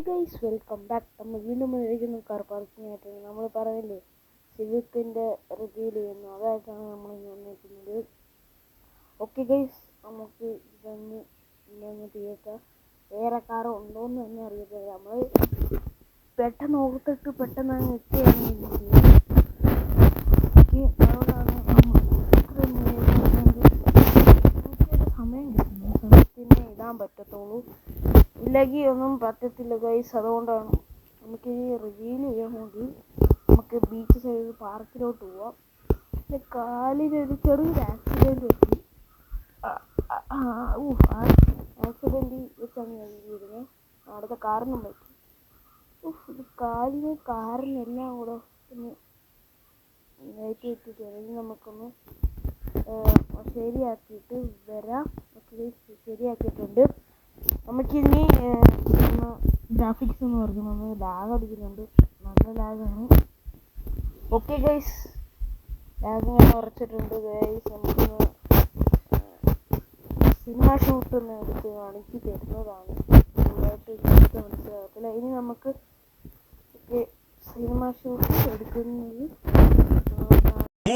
Guys welcome back. നമ്മൾ വീണ്ടും വന്നിരിക്കുന്നു കാർ പാർക്കിംഗ് നമ്മൾ പറഞ്ഞില്ലേ സിവിക്കിൻ്റെ റിവ്യൂ ചെയ്യുന്നു, അതായിട്ടാണ് നമ്മൾ വന്നിരിക്കുന്നത്. ഓക്കെ ഗൈസ്, നമുക്ക് ഇതൊന്ന് തീർക്കാം. വേറെ കാർ ഉണ്ടോയെന്ന് തന്നെ അറിയത്തില്ല. നമ്മൾ പെട്ടെന്ന് ഓർത്തിട്ട് പെട്ടെന്ന് അങ്ങ് എത്തുകയാണ് അതുകൊണ്ടാണ് നമുക്കൊരു സമയം കിട്ടുന്നത്. സമയത്തിന് ഇടാൻ പറ്റത്തുള്ളൂ, ഇല്ലെങ്കിൽ ഒന്നും പറ്റത്തില്ല ഗൈസ്. അതുകൊണ്ടാണ് നമുക്ക് ഈ റിവീൽ ചെയ്യണമെങ്കിൽ നമുക്ക് ബീച്ച് സൈഡ് പാർക്കിലോട്ട് പോവാം. എൻ്റെ കാലിനൊരു ചെറിയൊരു ആക്സിഡൻറ്റ് പറ്റി. ആക്സിഡൻറ്റ് വെച്ചാണ് ഞാൻ വീഴുന്നത്. അവിടുത്തെ കാറിനും പറ്റി. കാറിനെല്ലാം കൂടെ ഒന്ന് ലൈറ്റ് വെച്ചിട്ട് ഇനി നമുക്കൊന്ന് ശരിയാക്കിയിട്ട് വരാം. ശരിയാക്കിയിട്ടുണ്ട്. നമുക്കിനി ഗ്രാഫിക്സ് എന്ന് പറയുന്നത് ലാഗ് അടിക്കുന്നുണ്ട്, നല്ല ലാഗാണ്. ഓക്കെ ഗൈസ്, ലാഗ് ഞാൻ ഉറച്ചിട്ടുണ്ട് ഗൈസ്. നമുക്കൊന്ന് സിനിമ ഷൂട്ട് ഒന്ന് എടുത്ത് കാണിച്ച് തരുന്നതാണ്. കൂടുതലായിട്ട് എനിക്ക് മനസ്സിലാകത്തില്ല. ഇനി നമുക്ക് സിനിമ ഷൂട്ട് എടുക്കുന്നത്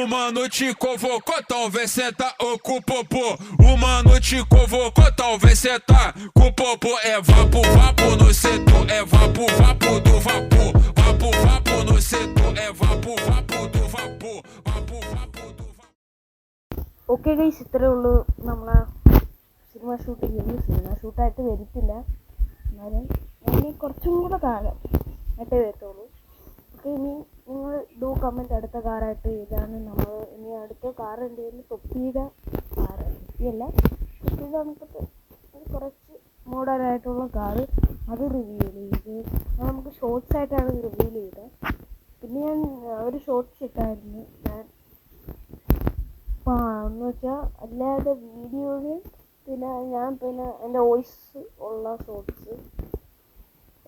Uma noite convocou, talvez senta ou com popô. Uma noite convocou, talvez senta com popô. É vapo, vapo no setor, é vapo, vapo do vapor. Vapo, vapo no setor, é vapo, vapo do vapor. Vapo, vapo do vapor. Okay guys, ഇത്രയേ ഉള്ളൂ നമ്മളെ cinema shoot ചെയ്യുന്നത്. Cinema ഷൂട്ടായിട്ട് വരത്തില്ല, എന്നാലും ഇനി കുറച്ചും കൂടെ കാലം ആയിട്ടേ വരത്തുള്ളൂ. ഓക്കെ, ഇനി നിങ്ങൾ കമൻറ്റ് അടുത്ത കാറായിട്ട് ഇതാണ്. നമ്മൾ ഇനി അടുത്ത കാർ എൻ്റെ കയ്യിൽ തൊപ്പിയുടെ കാറ്, തൊപ്പിയല്ല തൊപ്പിയുടെ നമുക്ക് കുറച്ച് മോഡലായിട്ടുള്ള കാറ്, അത് റിവ്യൂ ചെയ്ത് അത് നമുക്ക് ഷോർട്സ് ആയിട്ടാണ് റിവ്യൂ ചെയ്തത്. പിന്നെ ഞാൻ ഒരു ഷോർട്സ് ഇട്ടായിരുന്നു ഞാൻ എന്ന് വെച്ചാൽ അല്ലാതെ വീഡിയോയിൽ, പിന്നെ എൻ്റെ വോയിസ് ഉള്ള ഷോർട്സ്.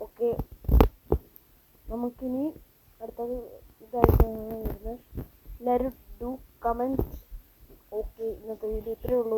ഓക്കെ, നമുക്കിനി അടുത്തത് ഇതായിട്ടാണ് വരുന്നത്. എല്ലാവരും കമൻറ്റ്. ഓക്കെ, ഇന്നത്തെ വീഡിയോ ഇത്രയേ ഉള്ളൂ.